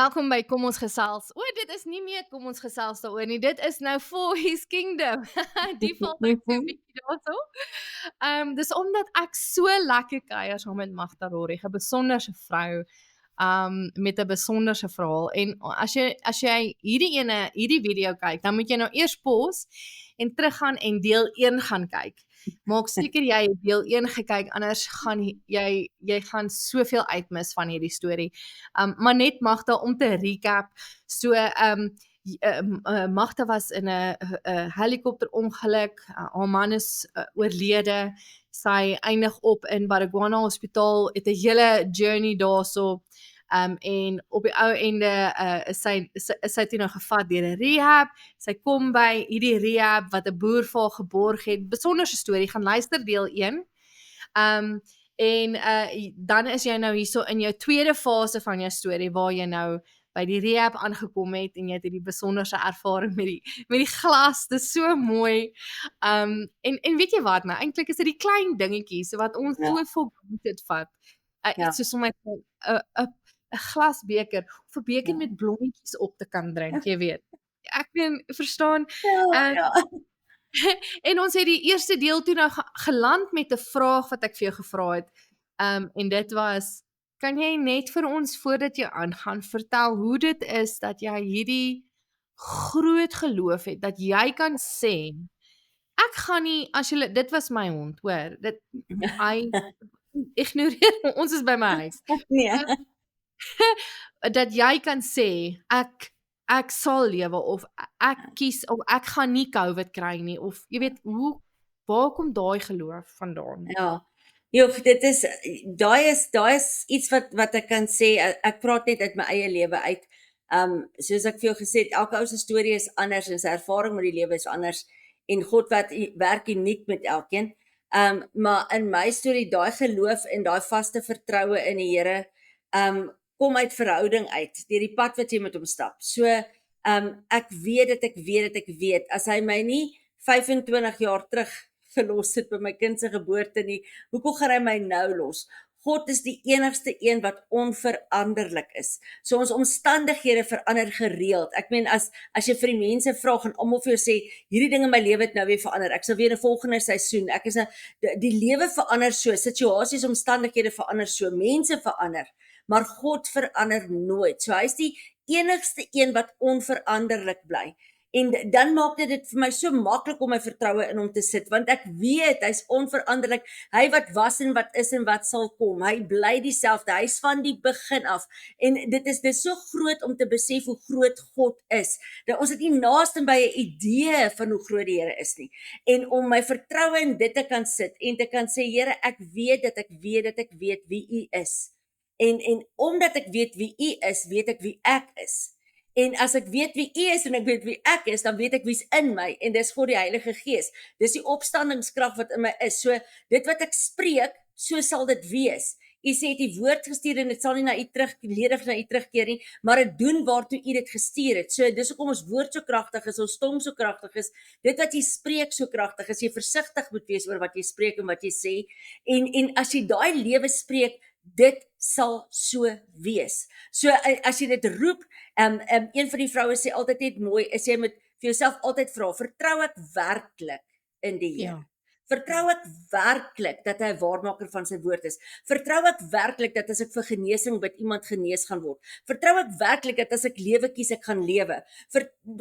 Welkom by Kom ons gesels. O, dit is nie meer Kom ons gesels daaroor nie. Dit is nou For His Kingdom. Die val net so 'n bietjie daarso. Dis omdat ek so lekker kuier saam met Magda Rorie, 'n besonderse vrou, met 'n besonderse verhaal. En as jy hierdie video kyk, dan moet jy nou eers pause en teruggaan en deel 1 gaan kyk. Maak seker jy het deel 1 gekyk, anders gaan jy gaan soveel uitmis van hierdie storie. Maar net Magda om te recap. So Magda was in 'n helikopterongeluk. Haar man is oorlede. Sy eindig op in Baragwana Hospitaal. Het 'n hele journey daarso. En op die ou ende is sy toe nou gevat deur 'n rehab. Sy kom by hierdie rehab wat 'n boer vir haar geborg het. Besonderse storie, gaan luister deel 1. En dan is jy nou hierso in jou tweede fase van jou storie waar jy nou by die rehab aangekom het en jy het hierdie besonderse ervaring met die glas. Dis so mooi. En weet jy wat nou, eintlik is dit die klein dingetjies wat ons so for granted vat. Soos om 'n glasbeker of 'n beker met blommetjies op te kan drink, jy weet. Ek verstaan. En ons het die eerste deel toe nou geland met 'n vraag wat ek vir jou gevra het. En dit was, kan jy net vir ons voordat jy aangaan vertel hoe dit is dat jy hierdie groot geloof het, dat jy kan sê, ek gaan nie, as jy, dit was my hond, hoor, dit, hy ignoreer, ons is by my huis. Nee. Dat jy kan sê, ek sal lewe, of ek kies, of ek gaan nie COVID kry nie, of jy weet, waar kom daai geloof vandaan? Ja. Jof, dit is, daai is iets wat ek kan sê, ek praat net uit my eie lewe uit. Soos ek vir jou gesê het, elke ou se storie is anders en sy ervaring met die lewe is anders, en God werk uniek met elkeen. Maar in my storie, daai geloof en daai vaste vertroue in die Here, kom uit verhouding uit, deur die pad wat jy met hom stap. So, ek weet, as hy my nie 25 jaar terug gelos het by my kind se geboorte nie, hoekom gaan hy my nou los? God is die enigste een wat onveranderlik is. So ons omstandighede verander gereeld. Ek meen, as jy vir die mense vra, gaan almal vir jou sê, hierdie ding in my lewe het nou weer verander. Ek sal weer 'n volgende seisoen. Ek is die lewe verander so, situasies, omstandighede verander so, mense verander, maar God verander nooit. So hy is die enigste een wat onveranderlik bly. En dan maak dit vir my so maklik om my vertroue in hom te sit, want ek weet, hy's onveranderlik, hy wat was en wat is en wat sal kom, hy bly dieselfde, hy's van die begin af, en dit is so groot om te besef hoe groot God is, dat ons het nie naaste by 'n idee van hoe groot die Here is nie, en om my vertroue in dit te kan sit, en te kan sê, Here, ek weet dat ek weet wie U is, en omdat ek weet wie U is, weet ek wie ek is. En as ek weet wie U is en ek weet wie ek is, dan weet ek wie's in my, en dis God die Heilige Gees. Dis die opstandingskrag wat in my is. So dit wat ek spreek, so sal dit wees. U sê het die woord gestuur en dit sal nie na U ledig na U terugkeer nie, maar dit doen waartoe U dit gestuur het. So dis hoekom ons woord so kragtig is, ons tong so kragtig is. Dit wat jy spreek so kragtig is, jy versigtig moet wees oor wat jy spreek en wat jy sê. En as jy daai lewe spreek, dit sal so wees. So as jy dit roep, een van die vroue sê altyd net mooi, is jy moet vir jouself altyd vra, vertrou ek werklik in die Here? Ja. Vertrou ek werklik dat hy 'n waarmaker van sy woord is? Vertrou ek werklik dat as ek vir genesing bid, iemand genees gaan word? Vertrou ek werklik dat as ek lewe kies, ek gaan lewe?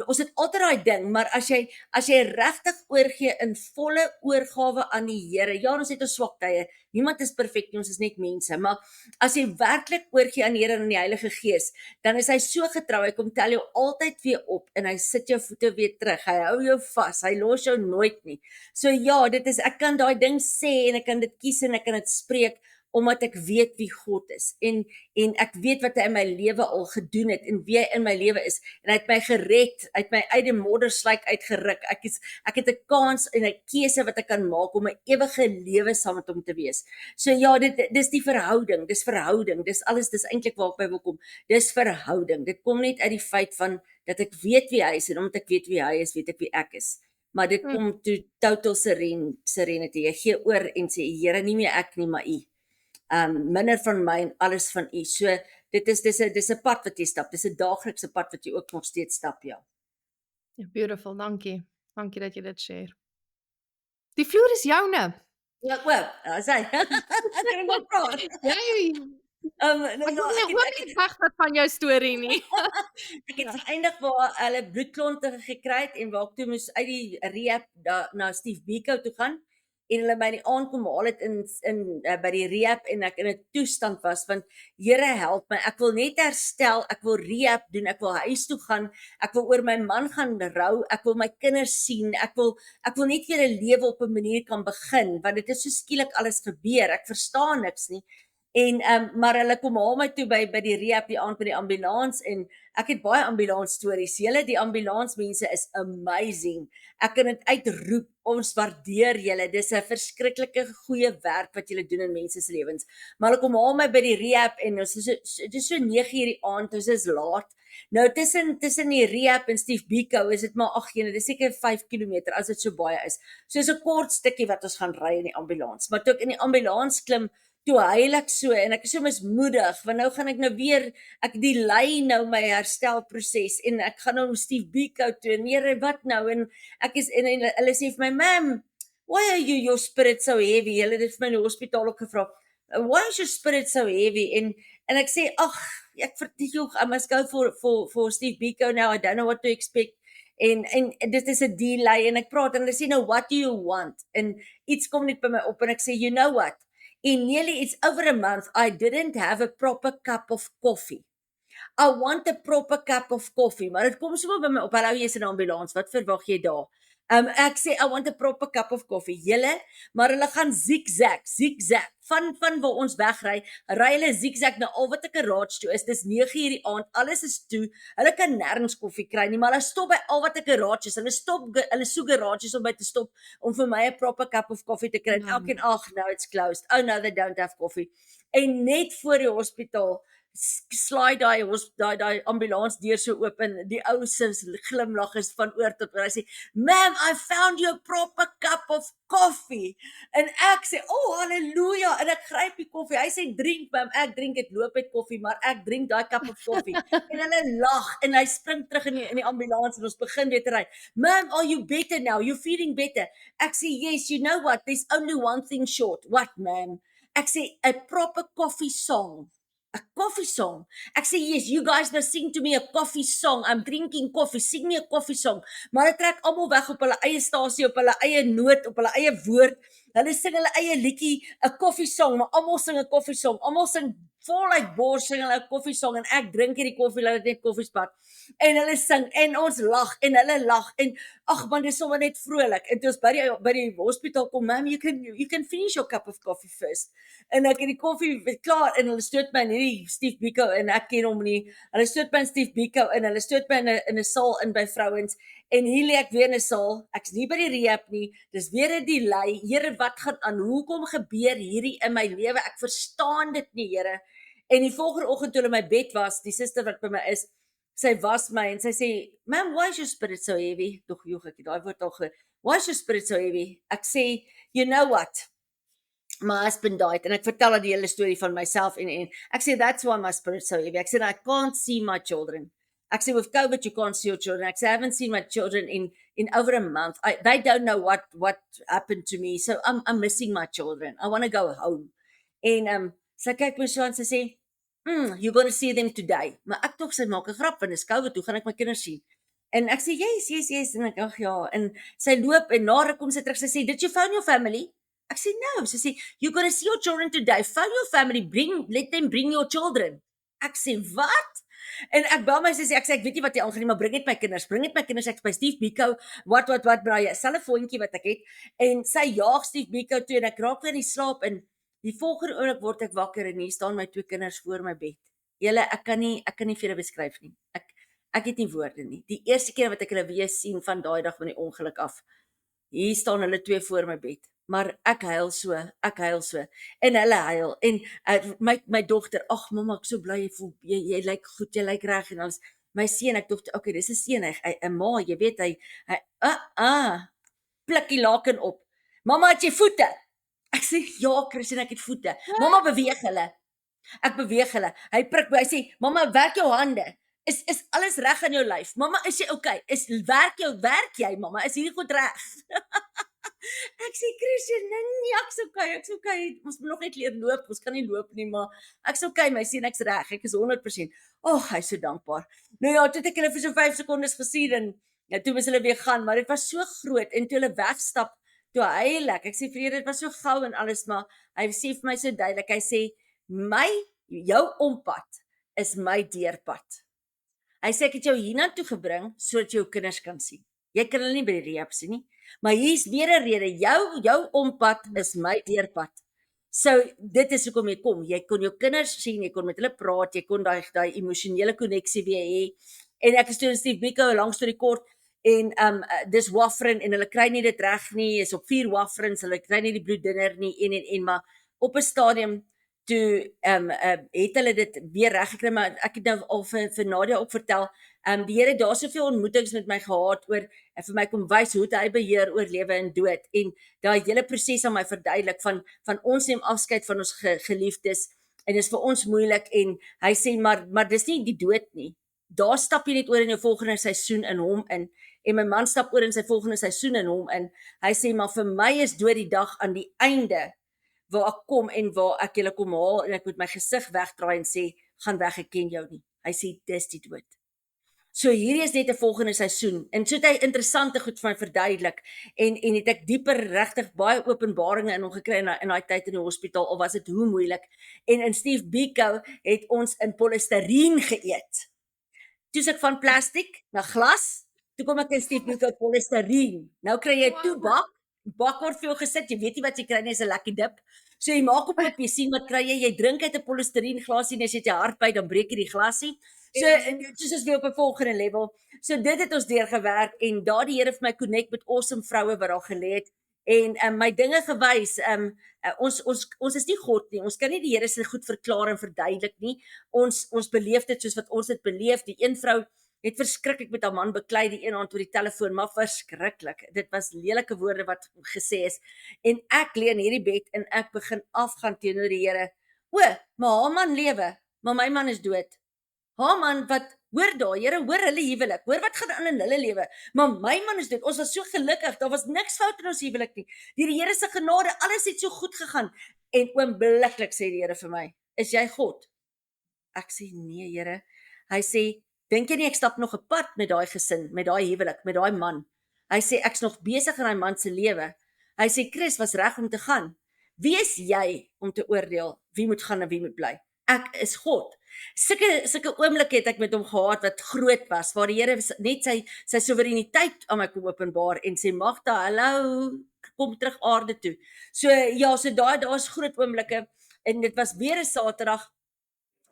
Ons het altyd daai ding, maar as jy regtig oorgee in volle oorgawe aan die Here, ja, ons het ons swak tye, niemand is perfek nie, ons is net mense, maar as jy werklik oorgee aan die Here en aan die Heilige Gees, dan is hy so getrou, hy kom tel jou altyd weer op, en hy sit jou voete weer terug, hy hou jou vas, hy los jou nooit nie. So ja, dit is, ek kan daai ding sê, en ek kan dit kies, en ek kan dit spreek, omdat ek weet wie God is, en ek weet wat hy in my lewe al gedoen het, en wie hy in my lewe is, en hy het my gered, uit my uit die modderslyk uitgeruk, ek het 'n kans en 'n keuse wat ek kan maak, om 'n ewige lewe saam met hom te wees. So ja, dis die verhouding, dis alles, dis eintlik waar ek by wil kom, dis verhouding, dit kom net uit die feit van, dat ek weet wie hy is, en omdat ek weet wie hy is, weet ek wie ek is. Maar dit kom toe total serenity, jy gee oor en sê, Here, nie meer ek nie, maar U. Minder van my en alles van U. So dis 'n pad wat jy stap. Dis 'n daaglikse pad wat jy ook nog steeds stap, ja. Ja, beautiful, dankie. Dankie dat jy dit share. Die vloer is joune. Ja, ook, as hy. Ek kan maar praat. Jy Nou ek ja, wil nie ook nie weg wat van jou storie nie. ek het geëindig waar hulle bloedklonte gekry het en waar ek toe moes uit die rehab na Steve Biko toe gaan en hulle my in die aand kom haal het in by die rehab en ek in 'n toestand was want Here help my, ek wil net herstel, ek wil rehab doen, ek wil huis toe gaan, ek wil oor my man gaan rou, ek wil my kinders sien, ek wil net weer 'n lewe op 'n manier kan begin want dit is so skielik alles gebeur, ek verstaan niks nie. En maar hulle kom haal my toe by die rehab die aand by die ambulans en ek het baie ambulans stories. Julle die ambulansmense is amazing. Ek kan dit uitroep. Ons waardeer julle. Dis 'n verskriklike goeie werk wat julle doen in mense se lewens. Maar hulle kom haal my by die rehab en dit is so 9:00 die aand, dit is laat. Nou tussen die rehab en Steve Biko is dit maar dit is seker 5 km as dit so baie is. So is 'n kort stukkie wat ons gaan ry in die ambulans. Maar toe ek in die ambulans klim, toe huil ek so en ek is so mismoedig want nou gaan ek nou weer die lei nou my herstelproses en ek gaan nou Steve Biko toe en Here wat nou en ek is en hulle sê vir my ma'am, why are your spirit so heavy? Hulle het dit vir my in die hospitaal ook gevra. Why is your spirit so heavy? En ek sê ag ek vertel I must go for Steve Biko now. I don't know what to expect. En dit is 'n delay en ek praat en hulle sê nou what do you want? En iets kom net by my op en ek sê you know what? In nearly it's over a month, I didn't have a proper cup of coffee. I want a proper cup of coffee, maar dit kom so by my op. Hallo, jy's in 'n ambulans. Wat verwag jy daar? Ek sê I want a proper cup of coffee. Julle, maar hulle gaan zigzag van waar ons wegry, ry hulle zigzag na al wat 'n garage toe is. Dis 9:00 die aand, alles is toe. Hulle kan nêrens koffie kry nie, maar hulle stop by al wat 'n garage is. Hulle soek garages om by te stop om vir my 'n proper cup of coffee te kry. Elkeen now it's closed. Oh no, they don't have coffee. En net voor die hospitaal slide daai ambulans deur so oop en die ou se glimlag is van oor tot oor. Hy sê, "Ma'am, I found you a proper cup of coffee." En ek sê, "Oh, haleluja." En ek gryp die koffie. Hy sê, "Drink, ma'am." Ek drink dit, loop met koffie, maar ek drink daai cup of coffee. En hulle lag en hy spring terug in die ambulans en ons begin weer te ry. "Ma'am, are you better now? You feeling better?" Ek sê, "Yes, you know what? There's only one thing short." "What, ma'am?" Ek sê, "A proper coffee song." A coffee song. Ek sê, "Yes, you guys must sing to me a coffee song. I'm drinking coffee. Sing me a coffee song." Maar hulle trek almal weg op hulle eie stasie, op hulle eie noot, op hulle eie woord. Hulle sing hulle eie liedjie, 'n coffee song, maar almal sing 'n coffee song. Almal sing voluit bors sing hulle 'n koffie song en ek drink hierdie koffie laat dit net koffiespat. En hulle sing en ons lag en hulle lag en ag man, dis sommer net vrolik. En toe ons by die hospitaal kom, "Ma'am, you can finish your cup of coffee first." En ek het die koffie klaar en hulle stoot my in hierdie Steve Biko en ek ken hom nie. Hulle stoot my in Steve Biko en hulle stoot my in 'n saal in by vrouens en hier lê ek weer in 'n saal. Ek's nie by die rehab nie. Dis weer 'n delay. Here, wat gaan aan? Hoekom gebeur hierdie in my lewe? Ek verstaan dit nie, Here. En die volgende oggend toe hulle my bed was, die suster wat by my is, sy was my en sy sê, "Ma'am, why is your spirit so heavy?" Tog joeg ek daai woord al "Why is your spirit so heavy?" Ek sê, "You know what? My husband died." En ek vertel haar die hele storie van myself en ek sê, "That's why my spirit's so heavy." Ek sê, "I can't see my children." Ek sê, "With COVID you can't see your children." Ek sê, "I haven't seen my children in over a month. They don't know what happened to me. So I'm missing my children. I want to go home." En sy kyk my so aan, sy sê, "You're going to see them today." Maar ek tog sy maak 'n grap want dis COVID, hoe gaan ek my kinders sien? En ek sê, "Yes." En ek, "Ag ja." En sy loop en na ruk kom sy terug, sy sê, "Did you phone your family?" Ek sê, "No." Sy sê, "You're going to see your children today. Phone your family, let them bring your children." Ek sê, "Wat?" En ek bel my sussie, ek sê, "Ek weet nie wat jy aangaan nie, maar bring net my kinders. Ek's by Steve Biko. Wat braai, 'n selfoontjie wat ek het." En sy jaag Steve Biko toe en ek raak weer in slaap en die volgende oomblik word ek wakker en hier staan my 2 kinders voor my bed. Julle, ek kan nie vir julle beskryf nie. Ek het nie woorde nie. Die eerste keer wat ek hulle weer sien van daai dag van die ongeluk af. Hier staan hulle 2 voor my bed. Maar ek huil so en hulle huil en my dogter, "Ag mamma, ek so bly jy voel jy lyk goed, jy lyk reg." En ons my seun, ek dink, "Okay, dis 'n seun, hy 'n ma, jy weet hy pluk die laken op. Mamma, het jy voete?" Ek sê, "Ja, Christine, ek het voete." "Mamma, beweeg hulle." Ek beweeg hulle. Hy prik my, hy sê, "Mamma, werk jou hande. Is alles reg in jou lyf? Mamma, is jy okay? Werk jy, mamma? Is hierdie goed reg?" Ek sê, "Christian, nee, ek's okay. Ons moet nog net leer loop. Ons kan nie loop nie, maar ek's okay, my seun, ek's reg. Ek is 100%." Hy's so dankbaar. Nou ja, toe het ek hulle vir so 5 sekondes gesien en ja, toe moes hulle weer gaan, maar dit was so groot en toe hulle wegstap, toe huil ek. Ek sê, "Vrede, dit was so gou en alles, maar hy sê vir my so duidelik, hy sê, jou ompad is my deurpad. Hy sê, ek het jou hiernatoe gebring, sodat jy jou kinders kan sien. Jy kan hulle nie by die rehab sien nie, maar hier's weer 'n rede, jou ompad is my deurpad. So, dit is hoekom jy kom, jy kon jou kinders sien, jy kon met hulle praat, jy kon daai emosionele koneksie weer hê, en ek is toe in Steve Biko, 'n lang storie kort, en dis warfarin, en hulle kry nie dit reg nie, is op 4 warfarins, hulle kry nie die bloeddunner nie, en, maar op 'n stadium, toe het hulle dit weer reg gekry, maar ek het nou al vir Nadia ook vertel, die Here het daar soveel ontmoetings met my gehad oor, en vir my kom wys hoe hy beheer oor lewe en dood, en daai hele proses aan my verduidelik, van ons neem afskeid van ons geliefdes, en dis vir ons moeilik, en hy sê, maar dis nie die dood nie, daar stap jy net oor in jou volgende seisoen in hom in, en my man stap oor in sy volgende seisoen in hom in, hy sê, maar vir my is dood die dag aan die einde, waar ek kom en waar ek julle kom haal en ek moet my gesig wegdraai en sê, gaan weg, ek ken jou nie. Hy sê, dis die dood. So hierdie is net 'n volgende seisoen, en so het hy interessante goed vir my verduidelik, en het ek dieper regtig baie openbaringe in hom gekry in daai tyd in die hospitaal, al was dit hoe moeilik, en in Steve Biko het ons in polistireen geëet. Toe's ek van plastiek na glas, toe kom ek in Steve Biko polistireen. Nou kry jy 'n toebak word vir jou gesit, jy weet nie wat jy kry nie, is 'n lekker dip. So jy maak op, jy sien wat kry jy drink uit 'n polistireen glasie, en as jy jou hart byt, dan breek jy die glasie. So, en soos is weer op 'n volgende level. So dit het ons deurgewerk, en daar die Here vir my connect met awesome vroue wat daar gelê het, en my dinge gewys, ons is nie God nie, ons kan nie die Here se goed verklaar en verduidelik nie, ons beleef dit soos wat ons dit beleef. Die een vrou het verskriklik met haar man beklei die een aand oor die telefoon, maar verskriklik, dit was lelike woorde wat gesê is, en ek lê in hierdie bed, en ek begin afgaan teenoor die Here, maar haar man lewe, maar my man is dood. Haar man, wat, hoor daar, Here, hoor hulle huwelik, hoor wat gaan aan in hulle lewe, maar my man is dood, ons was so gelukkig, daar was niks fout in ons huwelik nie, die Here se genade, alles het so goed gegaan, en oombliklik sê die Here vir my, is jy God? Ek sê, nee Here, hy sê, dink jy nie ek stap nog 'n pad met daai gesin, met daai huwelik, met daai man? Hy sê, ek's nog besig in daai man se lewe. Hy sê, Chris was reg om te gaan. Wie is jy om te oordeel wie moet gaan en wie moet bly? Ek is God. Sulke oomblikke het ek met hom gehad wat groot was, waar die Here net sy soewereiniteit aan my kom openbaar en sê, Magda, hallo, kom terug aarde toe. So ja, so daar's groot oomblikke, en dit was weer 'n Saterdag,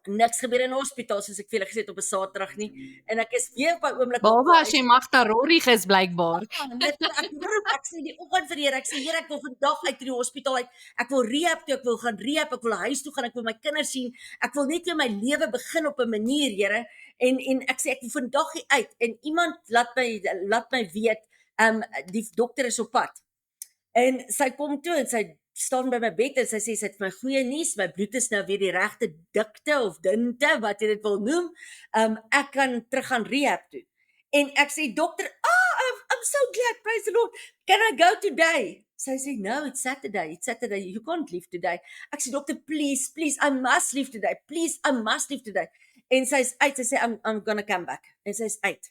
niks gebeur in die hospitaal, soos ek vir julle gesê het, op 'n Saterdag nie, en ek is weer op 'n oomblik, Behalwe as jy Magda rorrig is blykbaar. Ek sê die oggend vir die Here, ek sê, Here, ek wil vandag uit die hospitaal uit, ek wil rehab toe, ek wil gaan rehab, ek wil huis toe gaan, ek wil my kinders sien, ek wil net weer my lewe begin op 'n manier, Here, en ek sê, ek wil vandag hier uit, en iemand laat my weet, die dokter is op pad, en sy kom toe, en sy staan by my bed, en sy sê, sy het my goeie nuus, my bloed is nou weer die regte dikte, of dinte, wat jy dit wil noem, ek kan terug gaan rehab toe, en ek sê, dokter, I'm so glad, praise the Lord, can I go today? Sy sê, no, it's Saturday, you can't leave today. Ek sê, doctor, please, I must leave today, please, I must leave today, en sy is uit, sy sê, I'm gonna come back, en sy is uit,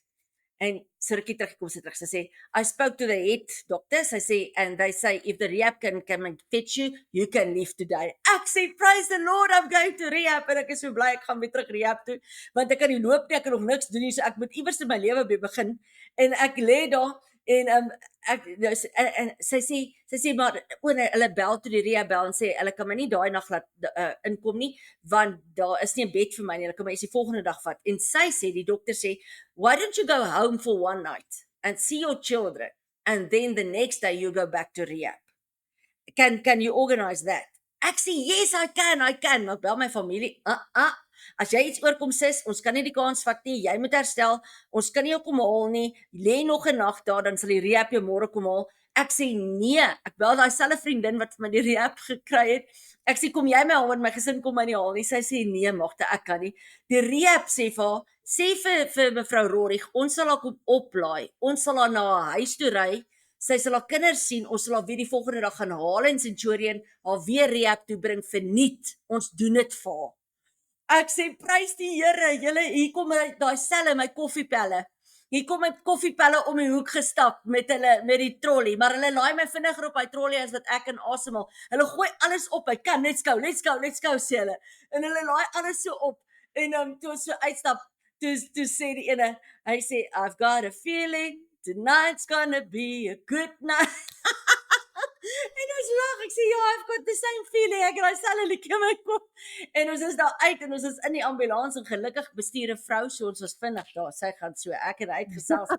en sy rukkie teruggekom, sy sê, I spoke to the head doctor, sy sê, and they say, if the rehab can come and fetch you, you can leave today. Ek sê, praise the Lord, I'm going to rehab, en ek is so bly, ek gaan weer terug rehab toe, want ek kan nie loop nie, ek kan nog niks doen nie, so ek moet iewers in my lewe begin, en ek lê daar, en sy sê, maar, hulle bel toe die rehab bel, en sê, hulle kan my nie daai nag laat inkom nie, want daar is nie 'n bed vir my nie, hulle kan my eers die volgende dag vat, en sy sê, die dokter sê, why don't you go home for one night, and see your children, and then the next day you go back to rehab, can you organize that? Ek sê, yes, I can, ek bel my familie, As jy iets oorkom sis, ons kan nie die kans vat nie, jy moet herstel, ons kan nie jou kom haal nie, lê nog 'n nag daar, dan sal die rehab jou môre kom haal. Ek sê nee, ek bel daai selfe vriendin wat vir my die rehab gekry het. Ek sê kom jy my haal, want my gesin kom my nie haal nie. Sy sê nee, magte, ek kan nie. Die rehab sê vir haar, sê vir mevrou Rorig, ons sal haar kom oplaai. Ons sal haar na haar huis toe ry. Sy sal haar kinders sien. Ons sal haar weer die volgende dag gaan haal in Centurion, haar weer rehab toe bring verniet. Ons doen dit vir haar. Ek sê prys die Here, julle hier kom daai selle my koffiepelle. Hier kom met koffiepelle om die hoek gestap met die trolley, maar hulle laai my vinniger op hy trolley as wat ek kan asemhaal. Hulle gooi alles op, hy kan let's go sê hulle. En hulle laai alles so op. En toe ons so uitstap, toe sê die ene, hy sê I've got a feeling tonight's gonna be a good night. En ons lag, ek sê ja, I've got the same feeling, ek het daai selfe liedjie in my kop. En ons is daar uit en ons is in die ambulans en gelukkig bestuur 'n vrou, so ons was vinnig daar. Sy gaan so, ek het uitgesels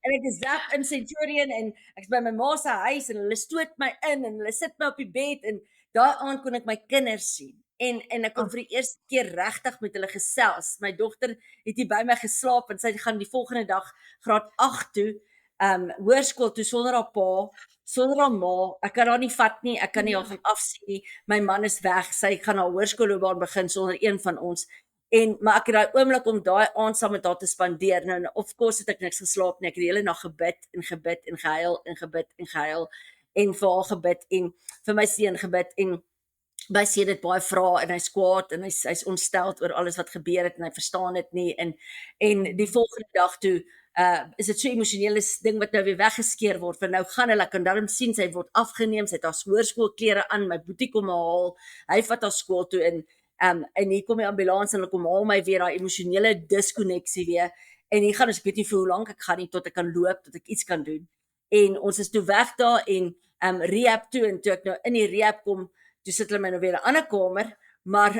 en ek is daar in Centurion en ek is by my ma se huis en hulle stoot my in en hulle sit my op die bed en daai aand kon ek my kinders sien. En ek kon vir die eerste keer regtig met hulle gesels. My dogter het hier by my geslaap en sy gaan die volgende dag graad 8 toe, hoërskool toe sonder haar pa, sonder haar ma. Ek kan haar nie vat nie, ek kan nie haar gaan afsien nie. My man is weg, sy gaan haar hoërskoolloopbaan begin sonder een van ons. Maar ek het daai oomblik om daai aand saam met haar te spandeer. Nou of course het ek niks geslaap nie. Ek het die hele nag gebid en gehuil en gebid en gehuil en vir haar gebid en vir my seun gebid en my seun het baie vrae en hy's kwaad en hy's ontsteld oor alles wat gebeur het en hy verstaan dit nie en die volgende dag toe is dit so 'n emosionele ding wat nou weer weggeskeer word, want nou gaan hulle kan daarom sien sy word afgeneem, sy het haar hoërskoolklere aan, my boetie kom haar haal, hy vat haar skool toe en hier kom die ambulans en hulle kom haal my weer, daai emosionele diskonneksie weer, en hier gaan ons, ek weet nie vir hoe lank ek gaan nie, tot ek kan loop, tot ek iets kan doen, en ons is toe weg daar en rehab toe, en toe ek nou in die rehab kom, toe sit hulle my nou weer in 'n ander kamer, maar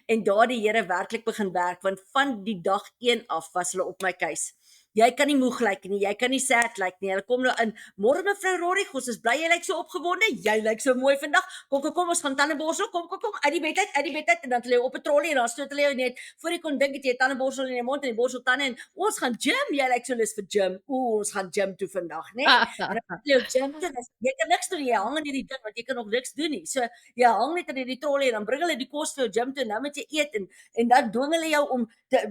en daar die Here werklik begin werk, want van die dag 1 af was hulle op my case. Jy kan nie moeg lyk nie, jy kan nie sad lyk nie. Hulle kom nou in, môre mevrou Rorig, ons is bly jy lyk so opgewonde, jy lyk so mooi vandag. Kom, ons gaan tandeborsel, kom, uit die bed uit, en dan lê jy op 'n trolley en dan stoot hulle jou net, voor jy kon dink het jy 'n tandeborsel in jou mond en die borsel tande en ons gaan gym, jy lyk so lus vir gym. Ons gaan gym toe vandag, né? En dan jy gym toe, jy kan niks doen, jy hang in hierdie ding want jy kan nog niks doen nie. So jy hang net in hierdie trolley en dan bring hulle die kos vir jou gym toe en nou moet jy eet en dan dwing hulle jou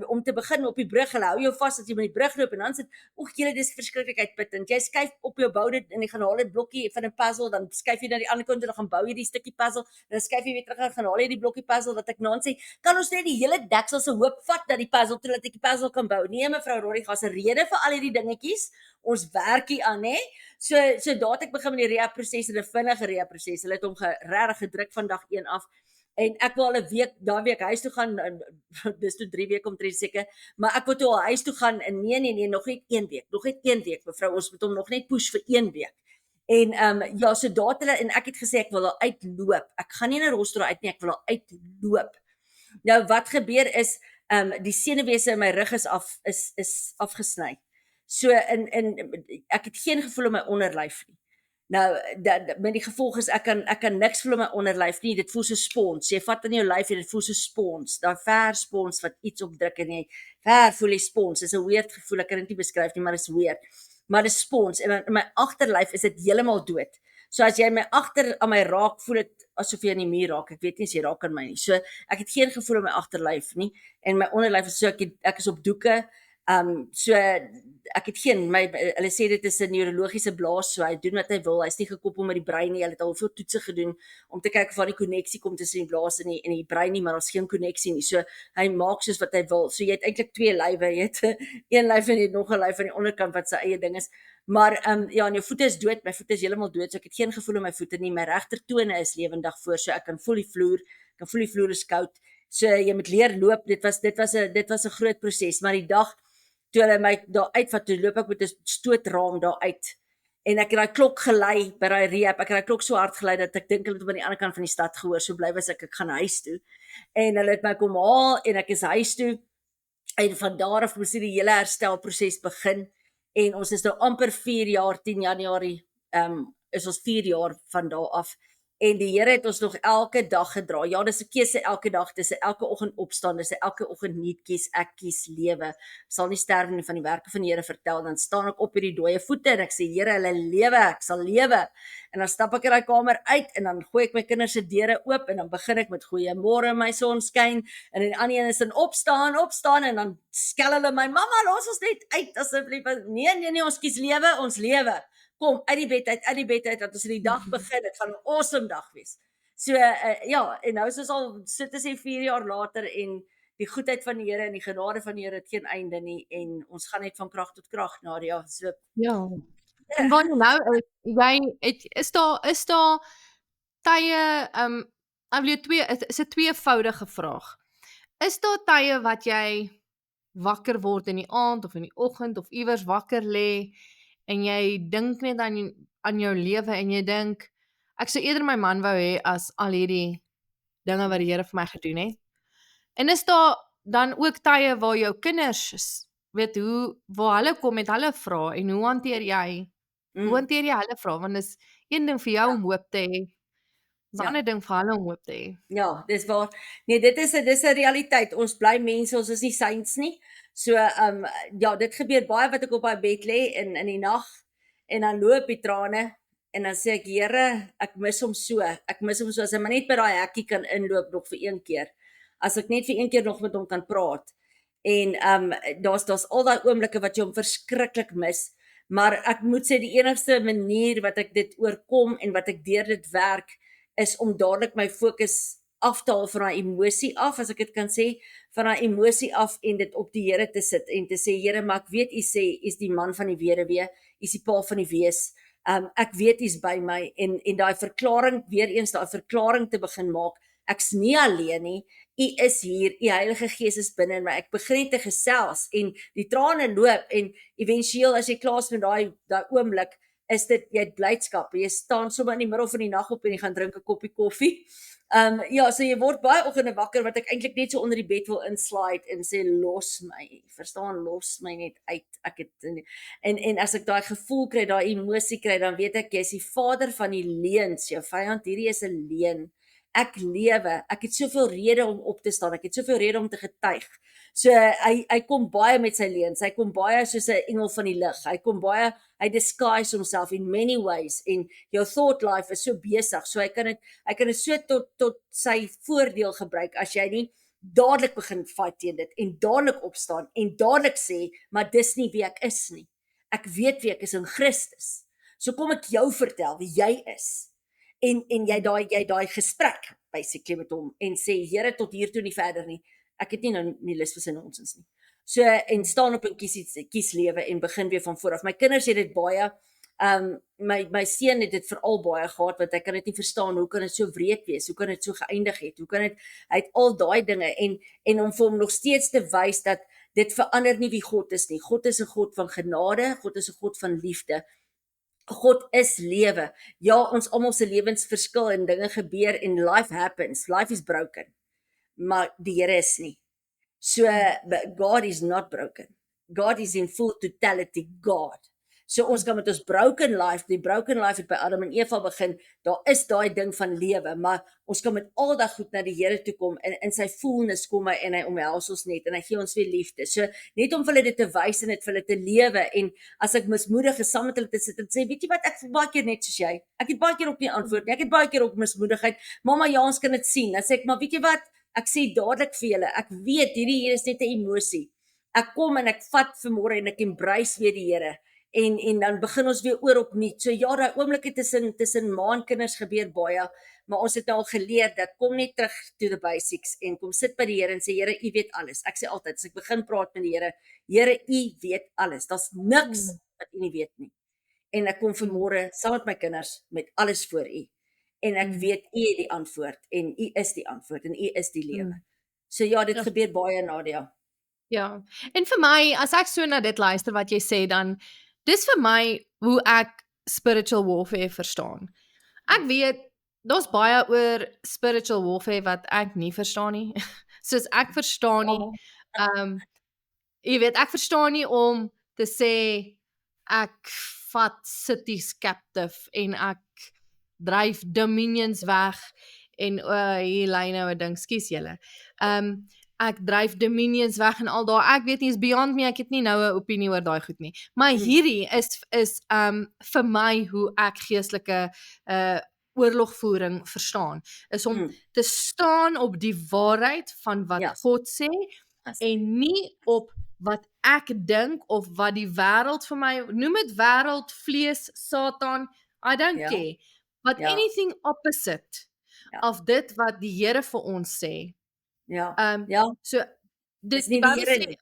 om te begin op die brug. Hulle hou jou vas as jy met die brug loop en dan sit, julle dis verskriklik uitputtend. Jy skuif op jou bou dit en jy gaan haal dit blokkie van 'n puzzle, dan skuif jy na die ander kant toe, dan gaan bou jy die stukkie puzzle, dan skuif jy weer terug en gaan haal jy die blokkie puzzle wat ek nou sê, kan ons net die hele deksel se hoop vat dat die puzzle toe dat ek die puzzle kan bou. Nee mevrou Rorig, daar's 'n rede vir al hierdie dingetjies. Ons werk hier aan, hè. So daat ek begin met die rehab proses en 'n vinnige rehab proses. Hulle het hom regtig gedruk van dag 1 af. En ek wou al 'n week, daai week huis toe gaan, dis toe 3 weke omtrent seker, maar ek wou toe al huis toe gaan en nee, nog net 1 week, mevrou, ons moet hom nog net push vir 1 week. En ja, so daat hulle en ek het gesê ek wil al uitloop. Ek gaan nie in 'n rolstoel uit nie, ek wil al uitloop. Nou wat gebeur is, die senuweese in my rug is afgesny. So en ek het geen gevoel in my onderlyf nie. Nou, met die gevolg is, ek kan niks voel in my onderlyf nie, dit voel so spons, jy vat in jou lyf en dit voel so spons, daar ver spons wat iets opdruk en jy ver voel die spons, is 'n weird gevoel, ek kan dit nie beskryf nie, maar dit is weird, maar dit is spons, en in my agterlyf is dit heeltemal dood, so as jy my agter aan my raak, voel dit asof jy in die muur raak, ek weet nie as jy raak aan my nie, so ek het geen gevoel in my agterlyf nie, en my onderlyf is so, ek is op doeke, so ek het geen, hulle sê dit is 'n neurologiese blaas, so hy doen wat hy wil, hy's nie gekoppel met die brein nie, hulle het al veel toetse gedoen om te kyk of daar die koneksie kom tussen die blaas en die brein nie, maar daar's geen koneksie nie, so hy maak soos wat hy wil, so jy het eintlik 2 lywe, jy het een lyf en jy het nog 'n lyf aan die onderkant wat sy eie ding is, maar ja, en jou voete is dood, my voete is heeltemal dood, so ek het geen gevoel in my voete nie, my regtertone is lewendig voor, so ek kan voel die vloer is koud, so jy moet leer loop, dit was 'n groot proses, maar die dag toe hulle my daar uitvat, toe loop ek met 'n stootraam daar uit, en ek het daai klok gelei by daai rehab, ek het daai klok so hard gelei, dat ek dink hulle het hom aan die ander kant van die stad gehoor, so bly was ek gaan huis toe, en hulle het my kom haal, en ek is huis toe, en van daar af moes die hele herstelproses begin, en ons is nou amper 4 jaar, 10 Januarie, is ons 4 jaar van daar af, En die Here het ons nog elke dag gedra. Ja, dis 'n keuse elke dag, dis 'n elke oggend opstaan, dis 'n elke oggend nuut kies, ek kies lewe. Sal nie sterwe nie, van die werke van die Here vertel. Dan staan ek op hierdie dooie voete en ek sê Here, hulle lewe, ek sal lewe. En dan stap ek uit daai kamer uit en dan gooi ek my kinders se deure oop en dan begin ek met goeiemôre my sonskyn en die ander een is dan opstaan en dan skel hulle my mamma, los ons net uit asseblief. Nee, ons kies lewe, ons lewe. Kom uit die bed uit dat ons die dag begin. Dit gaan 'n awesome dag wees. So ja, en nou is ons al sit as 4 jaar later en die goedheid van die Here en die genade van die Here het geen einde nie en ons gaan net van krag tot krag, Nadia. So Ja. En wanneer nou is daar tye ek wil jou is 'n tweevoudige vraag. Is daar tye wat jy wakker word in die aand of in die oggend of iewers wakker lê en jy dink net aan jou lewe en jy dink ek sou eerder my man wou hê as al hierdie dinge wat die Here vir my gedoen het? En is daar dan ook tye waar jou kinders weet waar hulle kom met hulle vrae en hoe hanteer jy hulle vrae? Want dis een ding vir jou om hoop te hê, 'n ander ding vir hulle om hoop te hê. Ja, dis waar. Nee, dis 'n realiteit. Ons bly mense, ons is nie saints nie. So ja, dit gebeur baie wat ek op my bed lê in die nag en dan loop die trane en dan sê ek Here, ek mis hom so. Ek mis hom so as hy maar net by daai hekkie kan inloop nog vir een keer. As ek net vir een keer nog met hom kan praat. En daar's al daai oomblikke wat jy hom verskriklik mis. Maar ek moet sê die enigste manier wat ek dit oorkom en wat ek deur dit werk is om dadelik my fokus af te haal van daai emosie af, as ek dit kan sê, van daai emosie af en dit op die Here te sit en te sê Here, maar ek weet U sê U's die man van die weduwee, U's die pa van die wees. Ek weet U's by my en daai verklaring, weer eens daai verklaring te begin maak. Ek's nie alleen nie. U is hier, U Heilige Gees is binne in my. Ek begin te gesels en die trane loop en éventueel as jy klaar is met daai oomblik, is dit jy het blydskap. Jy staan sommer in die middel van die nag op en jy gaan drink 'n koppie koffie. Ja, so jy word baie oggende wakker wat ek eintlik net so onder die bed wil inslide en sê los my, verstaan, los my net uit. Ek het en as ek daai gevoel kry, daai emosie kry, dan weet ek jy's die vader van die leuns, jou vyand, hierdie is 'n leuen. Ek lewe, ek het soveel rede om op te staan, ek het soveel rede om te getuig. So hy kom baie met sy leuns, hy kom baie soos 'n engel van die lig, hy disguise homself in many ways en jou thought life is so besig, so hy kan dit so tot sy voordeel gebruik as jy nie dadelik begin fight teen dit en dadelik opstaan en dadelik sê, maar dis nie wie ek is nie. Ek weet wie ek is in Christus. So kom ek jou vertel wie jy is. En jy daai gesprek basically met hom en sê Here tot hier toe nie verder nie. Ek het nie lus vir sy nonsens nie. So en staan op en kies lewe en begin weer van voor af. My kinders het dit baie my seun het dit veral baie gehad want hy kan dit nie verstaan hoe kan dit so wreed wees? Hoe kan dit so geëindig het? Hy het al daai dinge en om vir hom nog steeds te wys dat dit verander nie wie God is nie. God is 'n God van genade, God is 'n God van liefde. God is lewe. Ja, ons almal se lewens verskil en dinge gebeur en life happens. Life is broken. Maar die Here is nie. So but God is not broken. God is in full totality God. So ons kan met ons broken life, die broken life het by Adam en Eva begin. Daar is daai ding van lewe, maar ons kan met al daai goed na die Here toe kom en in sy fullness kom hy en hy omhels ons net en hy gee ons weer liefde. So net om vir hulle dit te wys en dit vir hulle te lewe en as ek mismoedig is saam met hulle te sit en sê, weet jy wat, ek voel baie keer net soos jy. Ek het baie keer op nie antwoord nie. Ek het baie keer op mismoedigheid. Mamma, ja, ons kan dit sien. Dan sê ek, maar weet jy wat? Ek sê dadelik vir julle, ek weet hierdie hier is net 'n emosie. Ek kom en ek vat vanmôre en ek embrace weer die Here. En dan begin ons weer oor opnuut. So ja, daai oomblikke tussen ma en kinders gebeur baie, maar ons het nou al geleer dat kom net terug to the basics en kom sit by die Here en sê Here, U weet alles. Ek sê altyd as ek begin praat met die Here, Here, U weet alles. Daar's niks wat U nie weet nie. En ek kom vanmôre saam met my kinders met alles voor U. En ek weet U het die antwoord en U is die antwoord en U is die lewe. So ja, dit gebeur baie, Nadia. Ja. En vir my, as ek so na dit luister wat jy sê, dan dis vir my hoe ek spiritual warfare verstaan. Ek weet daar's baie oor spiritual warfare wat ek nie verstaan nie. Soos ek verstaan nie. Jy weet, ek verstaan nie om te sê ek vat cities captive en ek dryf dominions weg en hier lê nou 'n ding, skus julle. Ek dryf dominions weg en al daai. Ek weet nie, is beyond me. Ek het nie nou 'n opinie oor daai goed nie. Maar hierdie is vir my hoe ek geestelike oorlogvoering verstaan. Is om te staan op die waarheid van wat God sê en nie op wat ek dink of wat die wêreld vir my, noem dit wêreld, vlees, Satan, I don't care. But anything opposite of dit wat die Here vir ons sê. So dis die Bybel sê.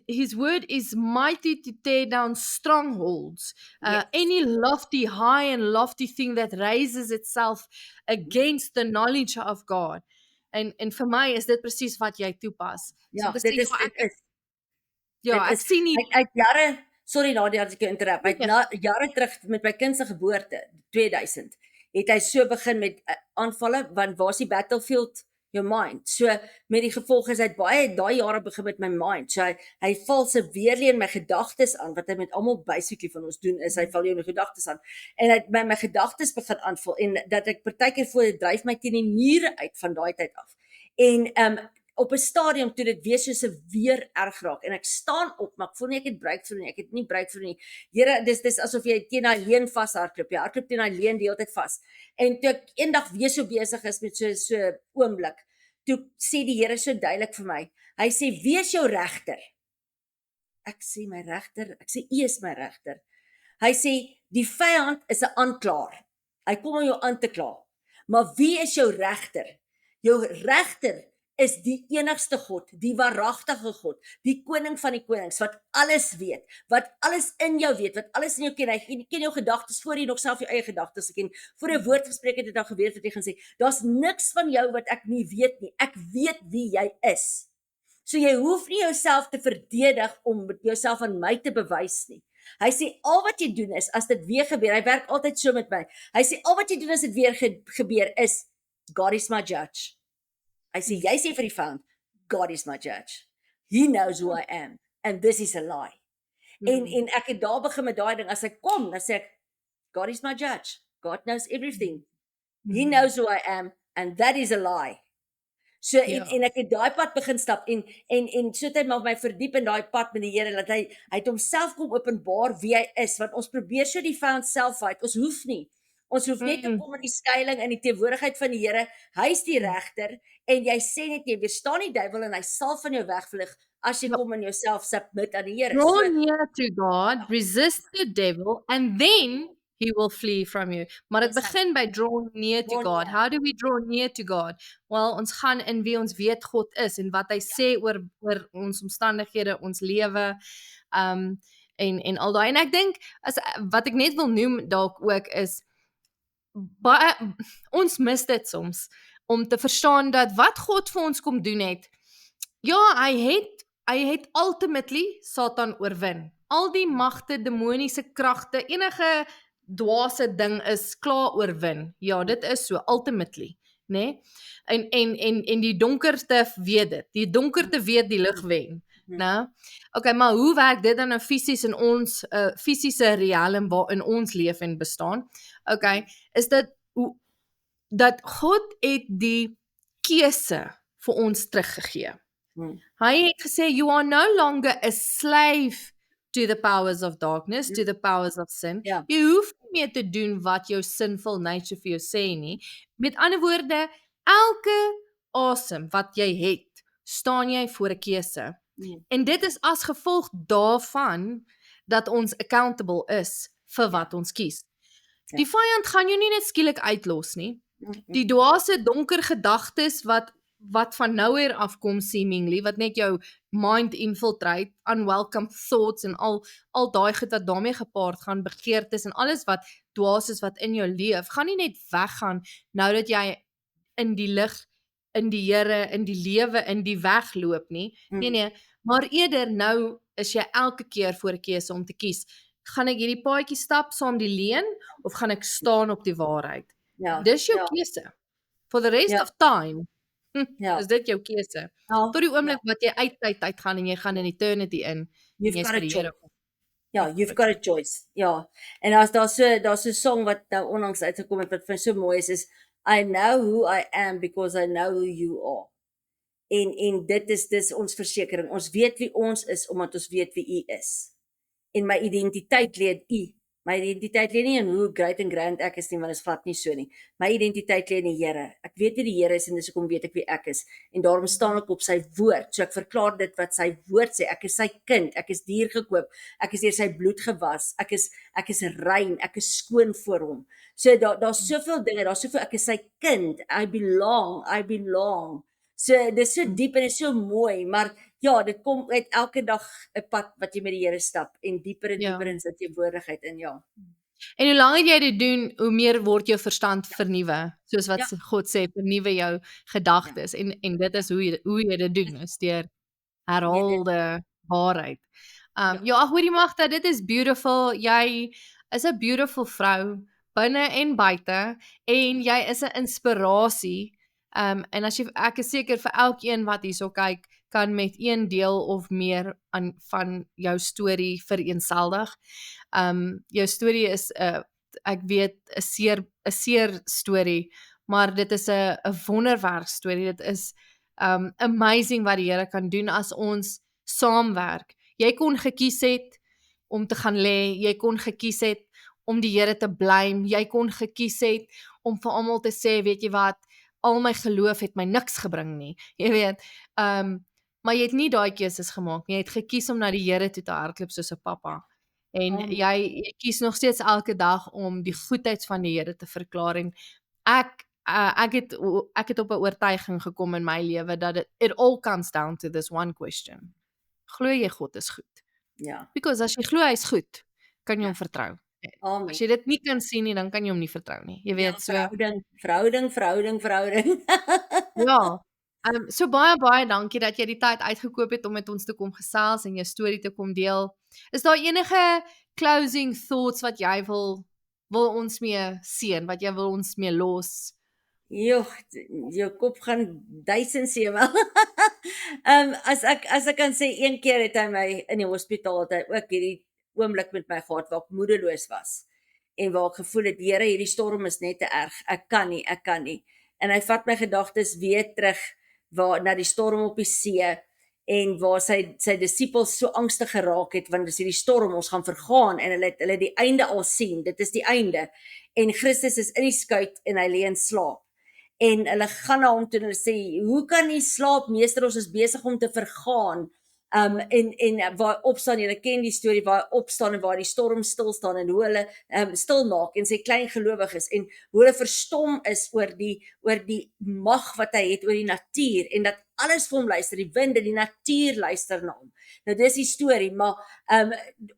His word is mighty to tear down strongholds. Any lofty, high and lofty thing that raises itself against the knowledge of God. En vir my is dit presies wat jy toepas. Ja, dit is. Ek sien nie uit jare, sorry Nadia as ek jou interrup. Jare terug met my kind se geboorte, 2000, het hy so begin met aanvalle, want waar's die battlefield? Your mind. So met die gevolg is hy baie daai jare begin met my mind. So hy val se weerleen my gedagtes aan, wat hy met almal basically van ons doen is hy val jou gedagtes aan. En hy het my gedagtes begin aanval en dat ek partykeer voor dryf my teen die mure uit van daai tyd af. En op 'n stadium toe dit weer so weer erg raak en ek staan op, maar ek voel nie ek het breakthrough nie. Ek het nie breakthrough nie. Here, dis asof jy teen 'n leuen vashardloop. Jy hardloop teen 'n leuen die hele tyd vas. En toe ek eendag weer so besig is met so oomblik, toe sê die Here so duidelik vir my. Hy sê, "Wees jou regter." Ek sê my regter, ek sê U is my regter. Hy sê die vyand is 'n aanklaer. Hy kom om jou aan te kla. Maar wie is jou regter? Jou regter is die enigste God, die waaragtige God, die koning van die konings, wat alles weet, wat alles in jou weet, wat alles in jou ken. Hy ken jou gedagtes voor jy nog self jou eie gedagtes ken. Voor jy woord gespreek het jy geweet wat jy gaan sê. Daar's niks van jou wat ek nie weet nie. Ek weet wie jy is. So jy hoef nie jouself te verdedig om jouself aan my te bewys nie. Hy sê al wat jy doen is as dit weer gebeur. Hy werk altyd so met my. Hy sê al wat jy doen as dit weer gebeur is God is my judge. Hy sê, jy sê vir die vyand, God is my judge. He knows who I am. And this is a lie. En ek het daar begin met daai ding. As ek kom, dan sê ek, God is my judge. God knows everything. He knows who I am. And that is a lie. So, en ek het daai pad begin stap. En so het hy my verdiep in daai pad met die Here. Dat hy het homself kom openbaar wie hy is. Want ons probeer so die vyand self fight. Ons hoef nie. Ons hoef net te kom in die skuiling in die teenwoordigheid van die Here. Hy is die regter en jy sê net jy weerstaan die duiwel en hy sal van jou wegvlug as jy kom in jouself submit aan die Here. Draw near to God, resist the devil and then he will flee from you. Maar dit begin by draw near to God. How do we draw near to God? Well, ons gaan in wie ons weet God is en wat hy sê oor ons omstandighede, ons lewe. En al daai. En ek dink wat ek net wil noem dalk ook is ons mis dit soms om te verstaan dat wat God vir ons kom doen het. Ja, hy het ultimately Satan oorwin. Al die magte, demoniese kragte, enige dwaase ding is klaar oorwin. Ja, dit is so ultimately, né? En die donkerte weet dit. Die donkerte weet die lig wen. Nou, okay, maar hoe werk dit dan nou fisies in ons fisiese riekelm waarin ons leef en bestaan? Okay, is dit dat God het die keuse vir ons teruggegee. Hy het gesê you are no longer a slave to the powers of darkness, to the powers of sin. Jy hoef nie meer te doen wat jou sinful nature vir jou sê nie. Met ander woorde, elke asem wat jy het, staan jy voor 'n keuse. En dit is as gevolg daarvan dat ons accountable is vir wat ons kies. Die vyand gaan jou nie net skielik uitlos nie. Die dwaase donker gedagtes wat van nowhere afkom seemingly, wat net jou mind infiltrate, unwelcome thoughts en al daai goed wat daarmee gepaard gaan, begeertes en alles wat dwaas is wat in jou leef, gaan nie net weggaan nou dat jy in die lig, in die Here, in die lewe, in die weg loop nie. Nee, maar eerder nou is jy elke keer voor 'n keuse om te kies. Gaan ek hierdie paadjie stap saam die leuen of gaan ek staan op die waarheid? Dis jou keuse. For the rest of time. Is dit jou keuse. Tot die oomblik wat jy uit tyd uitgaan en jy gaan in eternity in. Jy vir die Here. Ja, you've got a choice. Ja. En as daar's so 'n song wat nou onlangs uitgekom het wat vir my so mooi is I know who I am because I know who you are. En dit is dis ons versekering. Ons weet wie ons is omdat ons weet wie U is. En my identiteit lê in U. My identiteit lê nie in hoe great and grand ek is nie, want dit is glad nie so nie. My identiteit lê in die Here. Ek weet wie die Here is en dis hoekom weet ek wie ek is. En daarom staan ek op sy woord. So ek verklaar dit wat sy woord sê. Ek is sy kind. Ek is diergekoop. Ek is deur sy bloed gewas. Ek is rein. Ek is skoon voor hom. So daar's soveel dinge. Daar's soveel ek is sy kind. I belong. So dis so diep en is so mooi, maar ja, dit kom uit elke dag 'n pad wat jy met die Here stap en dieper en Ja. dieper in sy teenwoordigheid in, ja. En hoe langer jy dit doen, hoe meer word jou verstand vernuwe. Soos wat Ja. God sê, vernuwe jou gedagtes en dit is hoe jy dit doen, is deur herhaalde waarheid. Ja. Ja, ag hoorie Magda, dit is beautiful. Jy is 'n beautiful vrou binne en buite en jy is 'n inspirasie. En ek is seker vir elkeen wat hierso kyk, kan met een deel of meer van jou storie vereenselwig. Jou storie is 'n ek weet 'n seer storie, maar dit is 'n wonderwerk storie. Dit is amazing wat die Here kan doen as ons saamwerk. Jy kon gekies het om te gaan lê, jy kon gekies het om die Here te blame, jy kon gekies het om vir almal te sê, weet jy wat, al my geloof het my niks gebring nie. Jy weet, maar jy het nie daai keuses gemaak nie. Jy het gekies om na die Here toe te hardloop soos 'n pappa. En Amen. jy kies nog steeds elke dag om die goedheid van die Here te verklaar en ek het op 'n oortuiging gekom in my lewe dat it all comes down to this one question. Glo jy God is goed? Ja. Because as jy glo hy is goed, kan jy hom vertrou. Amen. As jy dit nie kan sien nie, dan kan jy hom nie vertrou nie. Jy weet, so verhouding. ja. So baie dankie dat jy die tyd uitgekoop het om met ons te kom gesels en jou storie te kom deel. Is daar enige closing thoughts wat jy wil ons mee seën, wat jy wil ons mee los? Joh, jou kop gaan 1007. As ek kan sê, een keer het hy my in die hospitaal, het hy ook hierdie oomblik met my gehad waar ek moedeloos was en waar ek gevoel het, Here, hierdie storm is net te erg. Ek kan nie. En hy vat my gedagtes weer terug na die storm op die see en waar sy disippels so angstig geraak het want dis hierdie storm, ons gaan vergaan en hulle die einde al sien. Dit is die einde. En Christus is in die skuit en hy lê in slaap. En hulle gaan na hom toe en hulle sê, hoe kan jy slaap, meester, ons is besig om te vergaan. En waar opstaan, julle ken die storie, waar opstaan en waar die storm stil staan en hoe hulle stil maak en sy klein gelowiges en hoe hulle verstom is oor die mag wat hy het oor die natuur en dat alles vir hom luister, die wind en die natuur luister na hom. Nou dis die storie, maar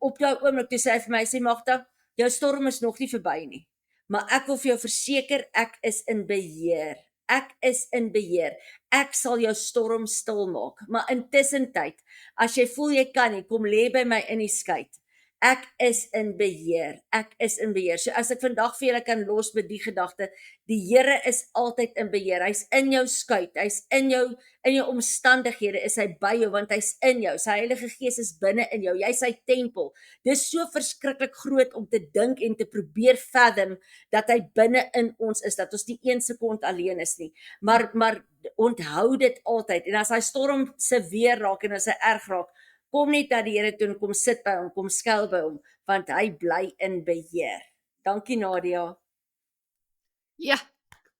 op daai oomblik toe sê hy vir my, sê Magda, jou storm is nog nie verby nie. Maar ek wil vir jou verseker, ek is in beheer. Ek sal jou storm stil maak. Maar intussen tyd, as jy voel jy kan nie, kom lê by my in die skuit. Ek is in beheer. So as ek vandag vir julle kan los met die gedagte, die Here is altyd in beheer. Hy's in jou skuit, hy's in jou omstandighede, is hy by jou want hy's in jou. Sy Heilige Gees is binne in jou. Jy's sy tempel. Dis so verskriklik groot om te dink en te probeer fathom dat hy binne in ons is, dat ons nie 1 sekond alleen is nie. Maar onthou dit altyd. En as hy storm seveer raak en as hy erg raak, kom net na die Here toe en kom sit by hom, kom skuil by hom, want hy bly in beheer. Dankie Nadia. Ja,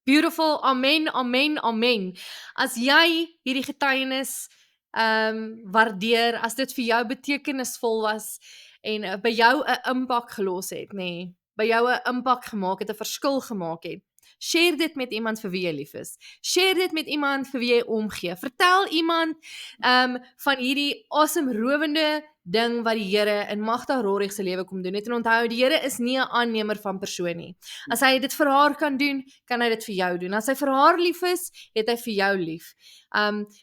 beautiful. Amen. As jy hierdie getuienis waardeer, as dit vir jou betekenisvol was en by jou 'n impak gelos het, nê, by jou 'n impak gemaak het, 'n verskil gemaak het, share dit met iemand vir wie jy lief is. Share dit met iemand vir wie jy omgee. Vertel iemand van hierdie awesome rowende ding wat die Here in Magda Rorig se lewe kom doen het. En onthou, die Here is nie 'n aannemer van persoon nie. As hy dit vir haar kan doen, kan hy dit vir jou doen. As hy vir haar lief is, het hy vir jou lief.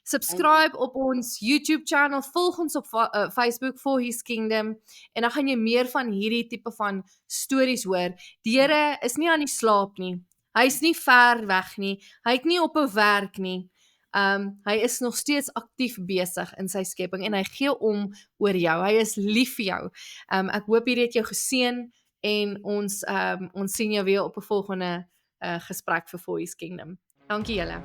Subscribe op ons YouTube channel, volg ons op Facebook For His Kingdom en dan gaan jy meer van hierdie tipe van stories hoor. Die Here is nie aan die slaap nie. Hy is nie ver weg nie. Hy het nie op 'n werk nie. Hy is nog steeds aktief besig in sy skepping en hy gee om oor jou. Hy is lief vir jou. Ek hoop hierdie het jou geseën en ons sien jou weer op 'n volgende gesprek vir Voice Kingdom. Dankie julle.